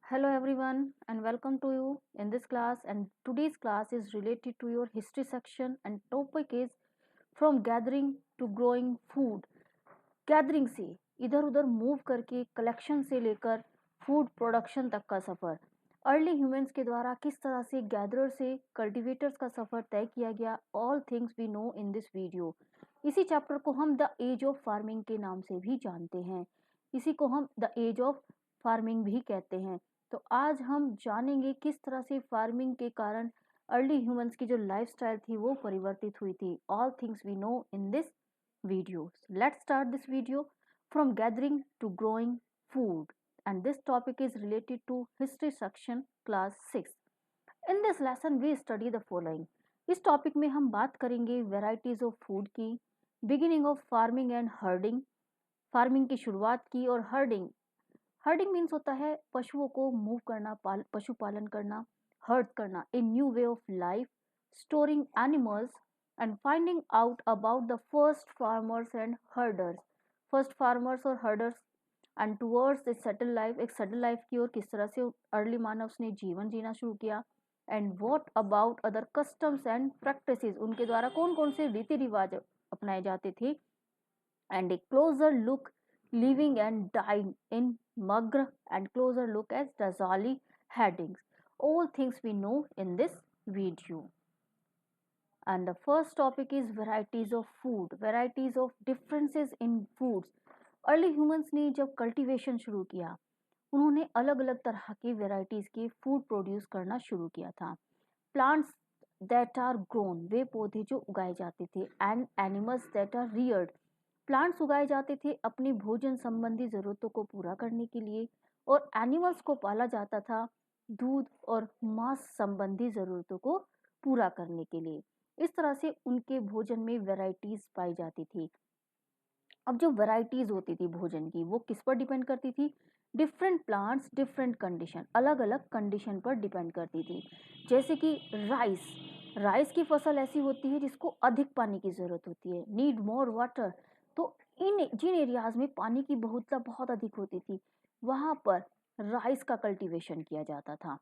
Hello everyone and welcome to you in this class, and today's class is related to your history section and topic is from gathering to growing food. Gathering से इधर उधर move करके collection से लेकर food production तक का सफ़र, early humans के द्वारा किस तरह से गैदरर से कल्टीवेटर्स का सफ़र तय किया गया, all things we know in this video. इसी चैप्टर को हम द एज ऑफ फार्मिंग के नाम से भी जानते हैं, इसी को हम द एज ऑफ फार्मिंग भी कहते हैं। तो आज हम जानेंगे किस तरह से फार्मिंग के कारण अर्ली ह्यूमंस की जो लाइफस्टाइल थी वो परिवर्तित हुई थी। All things we know in this videos. Let's start this video from gathering to growing food, and this topic is related to history section class 6. In this lesson we study the following. इस topic में हम बात करेंगे varieties of food की, beginning of farming and herding, farming की शुरुआत की, और हर्डिंग। हर्डिंग मीन्स होता है पशुओं को मूव करना, पशुपालन करना, हर्ड करना, a new way of life, storing animals and finding out about the first farmers and herders, first farmers और herders and towards a settle life, एक सेटल लाइफ की ओर किस तरह से अर्ली मानव ने जीवन जीना शुरू किया। And what about other customs and practices, उनके द्वारा कौन कौन से रीति रिवाज अपनाए जाते थे। And A closure look living and dying in Magra, and closer look at Ghazali headings. All things we know in this video. And the first topic is varieties of food, varieties of differences in foods. Early humans ने जब cultivation शुरू किया, उन्होंने अलग अलग तरह की varieties के फूड प्रोड्यूस करना शुरू किया था। प्लांट्स दैट आर ग्रोन, वे पौधे जो उगाए जाते थे, and animals that are reared, plants उगाए जाते थे अपनी भोजन संबंधी ज़रूरतों को पूरा करने के लिए, और एनिमल्स को पाला जाता था दूध और मांस संबंधी ज़रूरतों को पूरा करने के लिए। इस तरह से उनके भोजन में वैरायटीज पाई जाती थी। अब जो वैरायटीज होती थी भोजन की, वो किस पर डिपेंड करती थी? डिफरेंट प्लांट्स डिफरेंट कंडीशन, अलग अलग कंडीशन पर डिपेंड करती थी। जैसे कि राइस, राइस की फसल ऐसी होती है जिसको अधिक पानी की ज़रूरत होती है, नीड मोर वाटर। तो जिन एरियाज में पानी की बहुत अधिक होती थी, वहाँ पर राइस का कल्टीवेशन किया जाता था।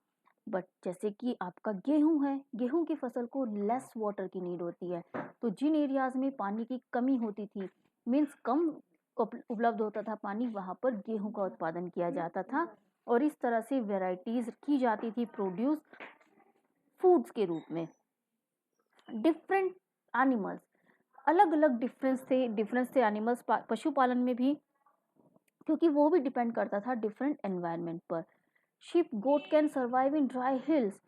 बट जैसे कि आपका गेहूं है, गेहूं की फसल को लेस वाटर की नीड होती है, तो जिन एरियाज में पानी की कमी होती थी, मीन्स कम उपलब्ध होता था पानी, वहाँ पर गेहूं का उत्पादन किया जाता था, और इस तरह से वेराइटीज की जाती थी प्रोड्यूस फूड्स के रूप में। डिफरेंट एनिमल्स, अलग अलग डिफरेंस थे एनिमल्स पशुपालन में भी, क्योंकि वो भी डिपेंड करता था डिफरेंट एनवायरनमेंट पर। Sheep goat can survive in dry hills,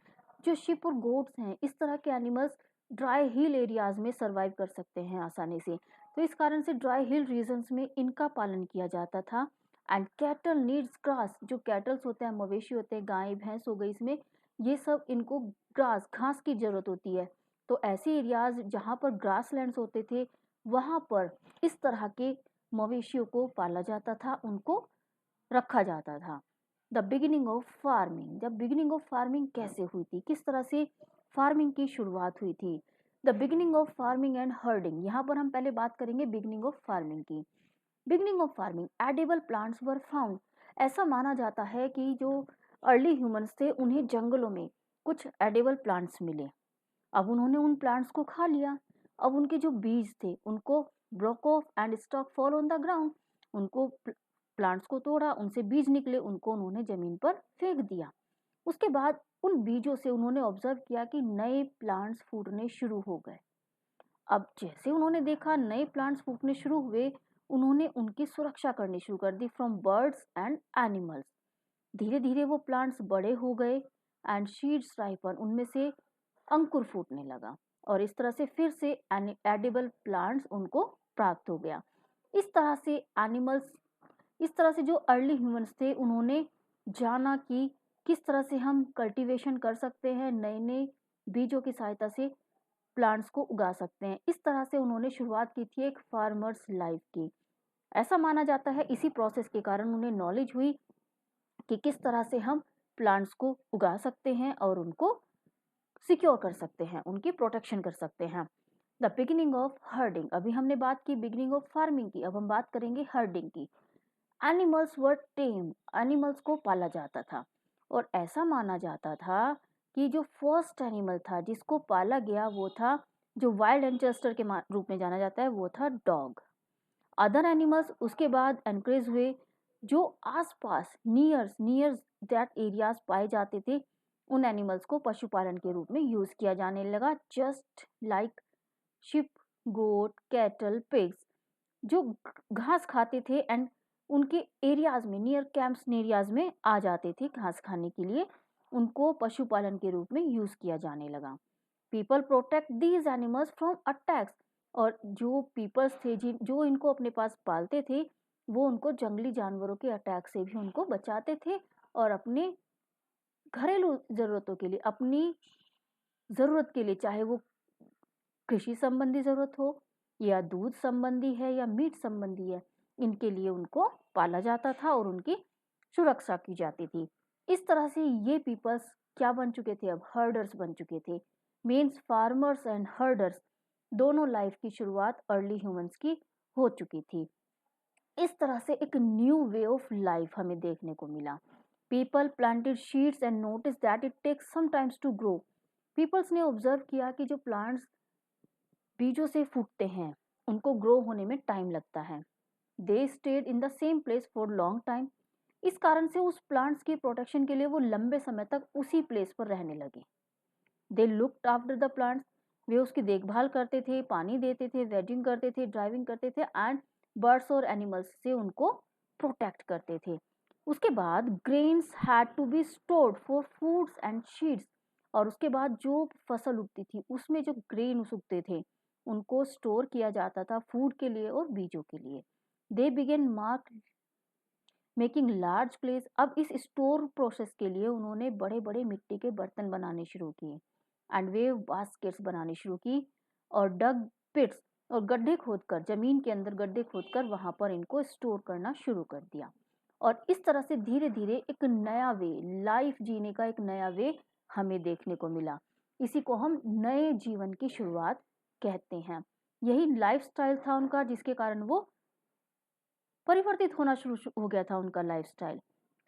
जो शिप और गोट्स हैं, इस तरह के एनिमल्स ड्राई हिल एरियाज में सर्वाइव कर सकते हैं आसानी से, तो इस कारण से ड्राई हिल रीजन्स में इनका पालन किया जाता था। एंड कैटल नीड्स ग्रास, जो कैटल्स होते हैं, मवेशी होते हैं, गाय भैंस हो गई, इसमें ये सब इनको ग्रास, घास की जरूरत होती है। तो ऐसे एरियाज जहाँ पर ग्रास लैंड्स होते थे, वहाँ पर इस तरह के मवेशियों को पाला जाता था, उनको रखा जाता था। द बिगिनिंग ऑफ फार्मिंग, जब बिगिनिंग ऑफ फार्मिंग कैसे हुई थी, किस तरह से फार्मिंग की शुरुआत हुई थी। The beginning of farming and herding, यहाँ पर हम पहले बात करेंगे बिगिनिंग ऑफ फार्मिंग की। Beginning of farming, edible plants were found, ऐसा माना जाता है कि जो अर्ली ह्यूमंस थे उन्हें जंगलों में कुछ एडिबल प्लांट्स मिले। अब उन्होंने उन प्लांट्स को खा लिया। अब उनके जो बीज थे उनको broke of and stock fall on the ground, उनको प्लांट्स को तोड़ा, उनसे बीज निकले, उनको उन्होंने जमीन पर फेंक दिया। उसके बाद उन बीजों से उन्होंने ऑब्जर्व किया कि नए प्लांट्स फूटने शुरू हो गए। अब जैसे उन्होंने देखा नए प्लांट्स फूटने शुरू हुए, उन्होंने उनकी सुरक्षा करनी शुरू कर दी फ्रॉम बर्ड्स एंड एनिमल्स। धीरे धीरे वो प्लांट्स बड़े हो गए एंड सीड्स राइपन, उनमें से अंकुर फूटने लगा, और इस तरह से फिर से एडिबल प्लांट्स उनको प्राप्त हो गया। इस तरह से एनिमल्स, इस तरह से जो अर्ली ह्यूमंस थे उन्होंने जाना कि किस तरह से हम कल्टीवेशन कर सकते हैं, नए नए बीजों की सहायता से प्लांट्स को उगा सकते हैं। इस तरह से उन्होंने शुरुआत की थी एक फार्मर्स लाइफ की। ऐसा माना जाता है इसी प्रोसेस के कारण उन्हें नॉलेज हुई कि किस तरह से हम प्लांट्स को उगा सकते हैं और उनको सिक्योर कर सकते हैं, उनकी प्रोटेक्शन कर सकते हैं। द बिगिनिंग ऑफ हर्डिंग, अभी हमने बात की बिगिनिंग ऑफ फार्मिंग की, अब हम बात करेंगे हर्डिंग की। एनिमल्स वर टेम, एनिमल्स को पाला जाता था, और ऐसा माना जाता था कि जो फर्स्ट एनिमल था जिसको पाला गया वो था, जो वाइल्ड एंसेस्टर के रूप में जाना जाता है, वो था डॉग। अदर एनिमल्स उसके बाद एनकरेज हुए, जो आसपास नियर नियर दैट एरियाज पाए जाते थे, उन एनिमल्स को पशुपालन के रूप में यूज किया जाने लगा, जस्ट लाइक शिप, गोट, कैटल, पिग्स, जो घास खाते थे एंड उनके एरियाज में, नियर कैंप्स एरियाज में आ जाते थे घास खाने के लिए, उनको पशुपालन के रूप में यूज किया जाने लगा। People protect these animals from attacks, और जो पीपल्स थे जो इनको अपने पास पालते थे, वो उनको जंगली जानवरों के अटैक से भी उनको बचाते थे, और अपने घरेलू जरूरतों के लिए, अपनी जरूरत के लिए, चाहे वो कृषि संबंधी जरूरत हो या दूध संबंधी है या मीट संबंधी है, इनके लिए उनको पाला जाता था और उनकी सुरक्षा की जाती थी। इस तरह से ये पीपल्स क्या बन चुके थे, अब हर्डर्स बन चुके थे। मीन्स फार्मर्स एंड हर्डर्स दोनों लाइफ की शुरुआत अर्ली ह्यूमंस की हो चुकी थी। इस तरह से एक न्यू वे ऑफ लाइफ हमें देखने को मिला। People planted seeds and notice that it takes some times to grow. Peoples ने ऑब्जर्व किया कि जो प्लांट्स बीजों से फूटते हैं, उनको ग्रो होने में टाइम लगता है। They stayed in the same place for long time. इस कारण से उस प्लांट्स की प्रोटेक्शन के लिए वो लंबे समय तक उसी प्लेस पर रहने लगे। They looked after the plants, वे उसकी देखभाल करते थे, पानी देते थे, वेडिंग करते थे, ड्राइविंग करते थे एंड बर्ड्स और एनिमल्स से उनको प्रोटेक्ट करते थे। उसके बाद grains had to be stored for foods and seeds, और उसके बाद जो फसल उगती थी उसमें जो ग्रेन उगते थे उनको स्टोर किया जाता था फूड के लिए और बीजों के लिए। They began mark making large place. अब इस स्टोर प्रोसेस के लिए उन्होंने बड़े बड़े मिट्टी के बर्तन बनाने शुरू किए एंड वे बास्केट्स बनानी शुरू की, और डग पिट्स, और गड्ढे खोदकर, जमीन के अंदर गड्ढे खोदकर वहां पर इनको स्टोर करना शुरू कर दिया। और इस तरह से धीरे धीरे एक नया वे, लाइफ जीने का एक नया वे हमें देखने को मिला। इसी को हम नए जीवन की शुरुआत कहते हैं। यही लाइफस्टाइल था उनका, जिसके कारण वो परिवर्तित होना शुरू हो गया था उनका लाइफस्टाइल।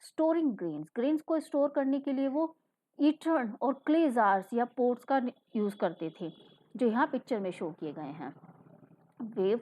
स्टोरिंग ग्रेन्स, ग्रेन्स को स्टोर करने के लिए वो ईटर्न और क्ले जार्स या पोट्स का यूज करते थे, जो यहाँ पिक्चर में शो किए गए हैं। वेव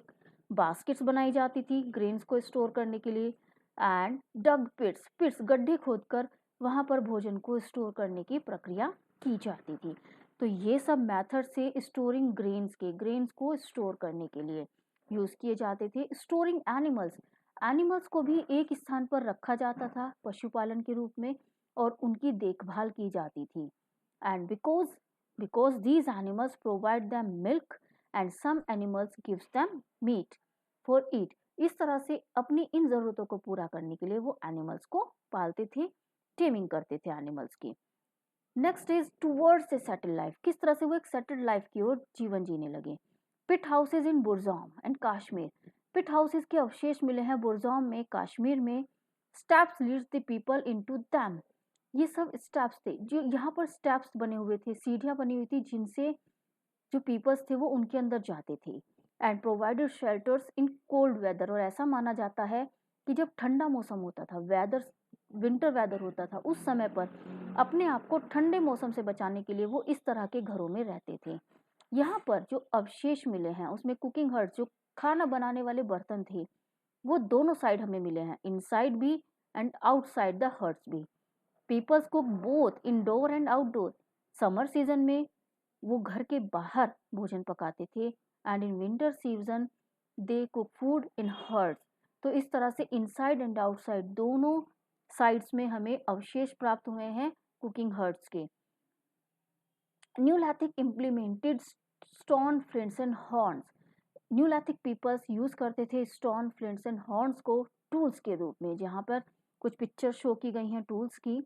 बास्केट्स बनाई जाती थी ग्रेन्स को स्टोर करने के लिए, एंड डग पिट्स, पिट्स गड्ढे खोदकर वहां पर भोजन को स्टोर करने की प्रक्रिया की जाती थी। तो ये सब मेथड से स्टोरिंग ग्रेन्स के, ग्रेन्स को स्टोर करने के लिए यूज किए जाते थे। स्टोरिंग एनिमल्स, एनिमल्स को भी एक स्थान पर रखा जाता था पशुपालन के रूप में, और उनकी देखभाल की जाती थी। And because these animals provide them milk and some animals gives them meat for eat. इस तरह से अपनी इन जरूरतों को पूरा करने के लिए वो एनिमल्स को पालते थे, टेमिंग करते थे एनिमल्स की। Next is towards a settle life. किस तरह से वो एक सेटल्ड लाइफ की ओर जीवन जीने लगे। Pit houses in Burzahom and Kashmir. Pit houses के अवशेष मिले हैं बुरजाम में, कश्मीर में। Steps leads the people into them. ये सब स्टेप्स थे, जो यहाँ पर स्टेप्स बने हुए थे, सीढ़ियाँ बनी हुई थी, जिनसे जो पीपल्स थे वो उनके अंदर जाते थे। And provided shelters in cold weather. और ऐसा माना जाता है कि जब ठंडा मौसम होता था, वेदर विंटर वेदर होता था, उस समय पर अपने आप को ठंडे मौसम से बचाने के लिए वो इस तरह के घरों में रहते थे। यहाँ पर जो अवशेष मिले हैं उसमें कुकिंग हर्ट, जो खाना बनाने वाले बर्तन थे, वो दोनों साइड हमें मिले हैं, इनसाइड भी एंड आउटसाइड द हर्ट्स भी। Peoples cook both indoor and outdoor. Summer season में वो घर के बाहर भोजन पकाते थे, and in winter season they cook food in hearths. तो इस तरह से इनसाइड एंड आउटसाइड दोनों साइड्स में हमें अवशेष प्राप्त हुए हैं कुकिंग हर्ट्स के। Neolithic implemented stone flints and horns. Neolithic peoples use करते थे स्टोन फ्लिंट्स एंड हॉर्न्स को टूल्स के रूप में। जहाँ पर कुछ पिक्चर शो की गई हैं टूल्स की,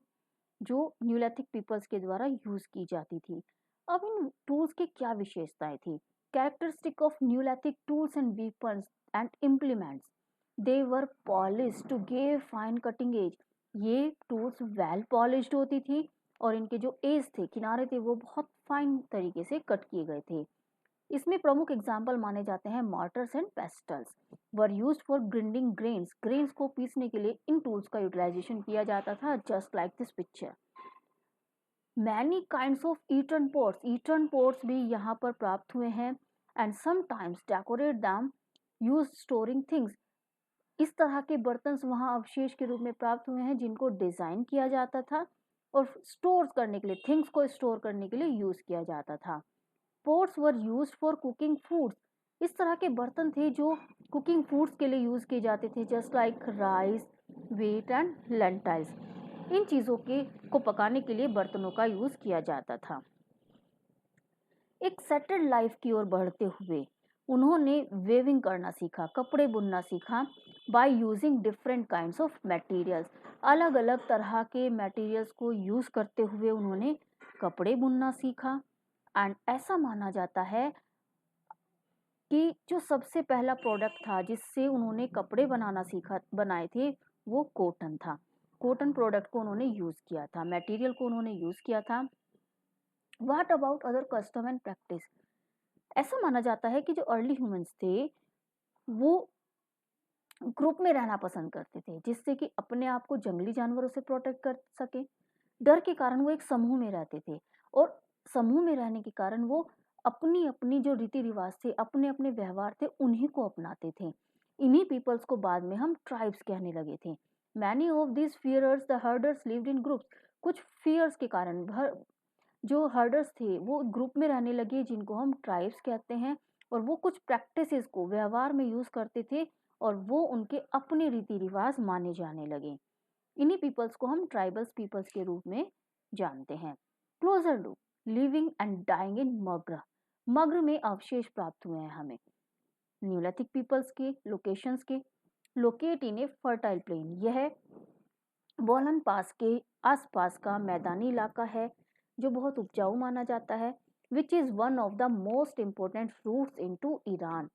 जो न्यूलैथिक पीपल्स के द्वारा यूज की जाती थी। अब इन टूल्स की क्या विशेषताएं थी। Characteristic of neolithic tools and weapons and implements, they were polish to give fine cutting edge. ये टूल्स वेल पॉलिश्ड होती थी और इनके जो एज थे, किनारे थे, वो बहुत फाइन तरीके से कट किए गए थे। इसमें प्रमुख एग्जाम्पल माने जाते हैं mortars and pestles were used for grinding grains को पीसने के लिए इन टूल्स का यूटिलाइजेशन किया जाता था, just like this picture. Many kinds of earthen pots भी यहाँ पर प्राप्त हुए हैं and sometimes decorate them use storing things. इस तरह के बर्तन वहाँ अवशेष के रूप में प्राप्त हुए हैं जिनको डिजाइन किया जाता था और स्टोर करने के लिए, थिंग्स को स्टोर करने के लिए यूज किया जाता था। Pots were used for cooking foods. इस तरह के बर्तन थे जो कुकिंग फूड्स के लिए यूज किए जाते थे, just like rice, wheat and lentils. इन चीजों के को पकाने के लिए बर्तनों का यूज किया जाता था। एक सेटल्ड लाइफ की ओर बढ़ते हुए उन्होंने वेविंग करना सीखा, कपड़े बुनना सीखा by using different kinds of materials. अलग अलग तरह के मटेरियल्स को यूज करते हुए उन्होंने कपड़े बुनना सीखा। एंड ऐसा माना जाता है कि जो सबसे पहला प्रोडक्ट था जिससे उन्होंने कपड़े बनाए थे वो कॉटन था। कॉटन प्रोडक्ट को उन्होंने यूज किया था, मटेरियल को उन्होंने यूज किया था। What about other custom and practice? ऐसा माना जाता है कि जो अर्ली ह्यूमंस थे वो ग्रुप में रहना पसंद करते थे, जिससे कि अपने आप को जंगली जानवरों से प्रोटेक्ट कर सके। डर के कारण वो एक समूह में रहते थे और समूह में रहने के कारण वो अपनी अपनी जो रीति रिवाज थे, अपने अपने व्यवहार थे, उन्हीं को अपनाते थे। इन्हीं पीपल्स को बाद में हम ट्राइब्स कहने लगे थे। Many of this fears the herders lived in groups. कुछ फियर्स के कारण जो हर्डर्स थे वो ग्रुप में रहने लगे, जिनको हम ट्राइब्स कहते हैं। और वो कुछ प्रैक्टिसेस को व्यवहार में यूज करते थे और वो उनके अपने रीति रिवाज माने जाने लगे। इन्हीं पीपल्स को हम ट्राइबल्स पीपल्स के रूप में जानते हैं। Closer look, living and dying in Mehrgarh में अवशेष प्राप्त हुए हैं हमें न्यूलिथिक पीपल्स के लोकेशंस के। Located in a fertile plain, यह बोलन पास के आसपास का मैदानी इलाका है जो बहुत उपजाऊ माना जाता है, which is one of the most important routes into Iran.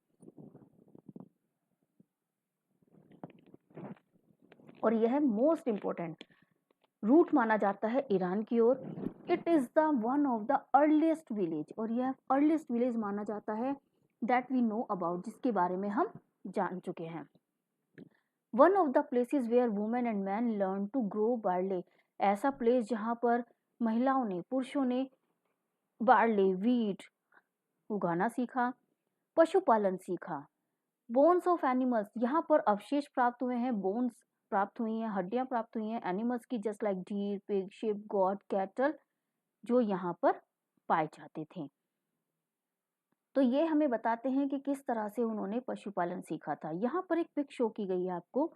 और यह मोस्ट इंपोर्टेंट रूट माना जाता है ईरान की ओर। It is the one of the earliest village, और यह अर्लीस्ट विलेज माना जाता है दैट वी नो अबाउट, जिसके बारे में हम जान चुके हैं। One of the places where women and man learn to grow barley, ऐसा प्लेस जहाँ पर महिलाओं ने, पुरुषों ने बार्ले, वीट उगाना सीखा, पशुपालन सीखा। बोन्स ऑफ एनिमल्स, यहाँ पर अवशेष प्राप्त हुए हैं, बोन्स प्राप्त हुई हैं, हड्डियां प्राप्त हुई हैं एनिमल्स की, just like deer, pig, ship, got, cattle, जो यहाँ पर पाए जाते थे। तो ये हमें बताते हैं कि किस तरह से उन्होंने पशुपालन सीखा था। यहाँ पर एक पिक शो की गई है आपको,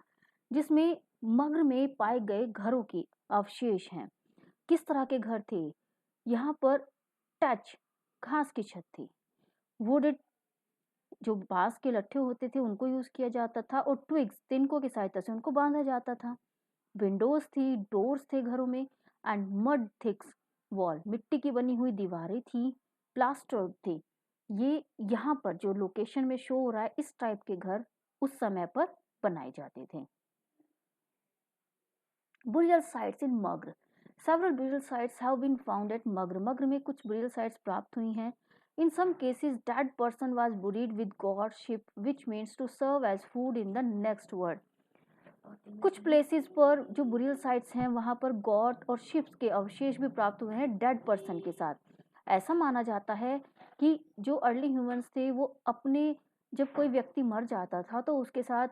जिसमें मग्र में पाए गए घरों की अवशेष हैं। किस तरह के घर थे? यहाँ पर टच, घास की छत थी। वुडेड, जो बांस के लट्ठे होते थे उनको यूज किया जाता था, और ट्विग्स, तिनकों की सहायता से उनको बांधा जाता था। विंडोज थी, डोर्स थे घरों में, एंड मड थिक्स वॉल, मिट्टी की बनी हुई दीवारें थी, प्लास्टर थे। ये यहाँ पर जो लोकेशन में शो हो रहा है, इस टाइप के घर उस समय पर बनाए जाते थे। Burial sites in Mehrgarh, several burial sites have been found at Mehrgarh में कुछ बुरियल साइट्स प्राप्त हुई हैं। In some cases, that person was buried with god ship, which means to serve as food in the next world. कुछ places पर जो burial sites हैं वहां पर गॉड और शिप्स के अवशेष भी प्राप्त हुए हैं डेड पर्सन के साथ। ऐसा माना जाता है कि जो अर्ली ह्यूमंस थे वो अपने, जब कोई व्यक्ति मर जाता था तो उसके साथ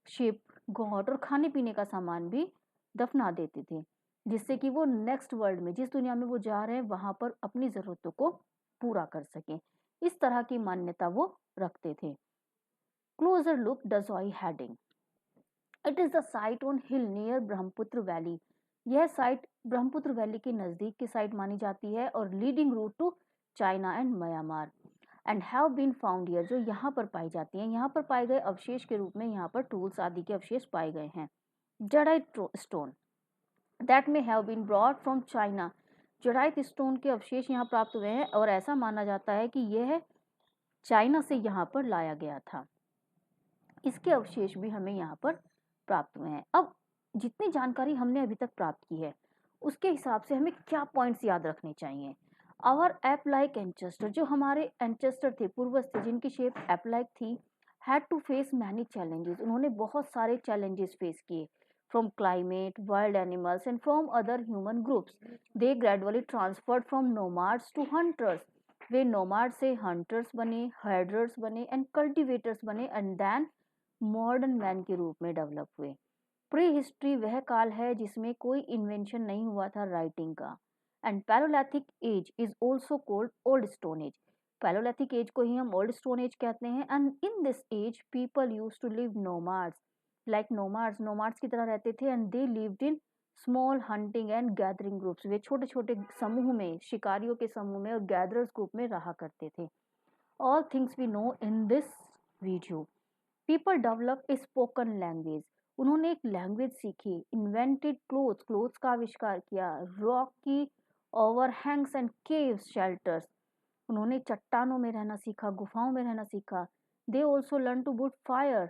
शिप, गॉड और खाने पीने का सामान भी दफना देते थे, जिससे कि वो नेक्स्ट वर्ल्ड में, जिस दुनिया में वो जा रहे हैं, वहां पर अपनी जरूरतों को पूरा कर सकें। इस तरह की मान्यता वो रखते थे। Closer look, Daojali Hading, it is the site on hill near Brahmaputra valley. यह साइट ब्रह्मपुत्र वैली के नजदीक की साइट मानी जाती है और leading route to China and Myanmar, and have been found here, जो यहाँ पर पाई जाती हैं। यहाँ पर पाए गए अवशेष के रूप में यहाँ पर टूल्स आदि के अवशेष पाए गए हैं। Jadeite stone that may have been brought from China, jadeite stone के अवशेष यहाँ प्राप्त हुए हैं और ऐसा माना जाता है कि यह चाइना से यहाँ पर लाया गया था। इसके अवशेष भी हमें यहाँ पर प्राप्त हुए हैं। अब जितनी जानकारी हमने अभी तक प्राप्त की है उसके हिसाब से हमें क्या पॉइंट्स याद रखने चाहिए। आवर एप लाइक एंचेस्टर, जो हमारे एंचेस्टर थे, पूर्वज थे, जिनकी शेप एप लाइक थी, had to face many challenges, उन्होंने बहुत सारे चैलेंजेस फेस किए, from climate, wild animals and from other human groups. They gradually transferred from nomads to hunters, वे नोमाड से हंटर्स बने, हर्डर्स बने एंड कल्टिवेटर्स बने, एंड देन मॉडर्न मैन के रूप में डेवलप हुए। प्री हिस्ट्री वह काल है जिसमें कोई इन्वेंशन नहीं हुआ था राइटिंग का। And paleolithic age is also called old stone age, paleolithic age को ही हम ओल्ड स्टोन एज कहते हैं। And in this age people use to live nomads, like nomads, nomads की तरह रहते थे। And they lived in small hunting and gathering groups, वे छोटे छोटे समूह में, शिकारियों के समूह में और गैदरर्स ग्रुप में रहा करते थे। All things we know in this video. People develop a spoken language, उन्होंने एक लैंग्वेज सीखी। इन्वेंटेड क्लोथ्स, क्लोथ्स का आविष्कार किया। Rocky overhangs and caves shelters, उन्होंने चट्टानों में रहना सीखा, गुफाओं में रहना सीखा। They also learn to put fire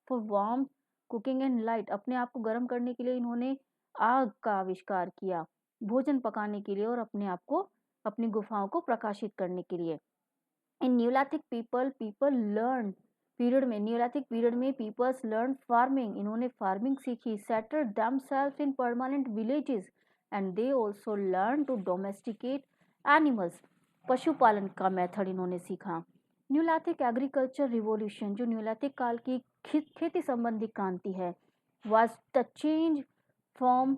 for warm cooking and light, अपने आप को गर्म करने के लिए इन्होंने आग का आविष्कार किया, भोजन पकाने के लिए और अपने आप को, अपनी गुफाओं को प्रकाशित करने के लिए। In neolithic people learn period में, न्यूलिथिक पीरियड में पीपल्स लर्न फार्मिंग, इन्होंने फार्मिंग सीखी। Settle themselves in permanent villages and they also learn to domesticate animals, पशुपालन का मेथड इन्होंने सीखा। न्यूलिथिक एग्रीकल्चर रिवॉल्यूशन, जो न्यूलिथिक काल की खेती संबंधी क्रांति है, was the change from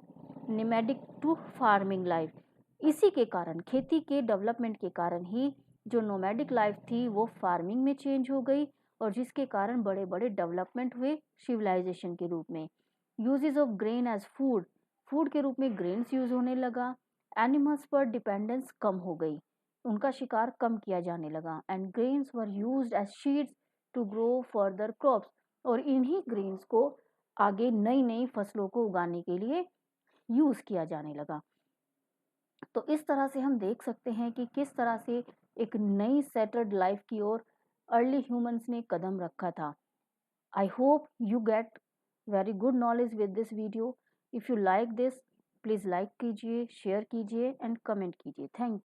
nomadic to farming life, इसी के कारण, खेती के डेवलपमेंट के कारण ही जो नोमैडिक लाइफ थी वो फार्मिंग में चेंज हो गई, और जिसके कारण बड़े बड़े डेवलपमेंट हुए सिविलाइजेशन के रूप में। Uses of grain as food, food के रूप में ग्रेन्स यूज होने लगा। एनिमल्स पर डिपेंडेंस कम हो गई, उनका शिकार कम किया जाने लगा। And grains were used as seeds to grow further crops, और इन्हीं ग्रेन्स को आगे नई नई फसलों को उगाने के लिए यूज किया जाने लगा। तो इस तरह से हम देख सकते हैं कि किस तरह से एक नई सेटल्ड लाइफ की ओर अर्ली ह्यूमंस ने कदम रखा था। I hope you get very good knowledge with this video. If you like this, please like कीजिए, शेयर कीजिए एंड कमेंट कीजिए। Thank you.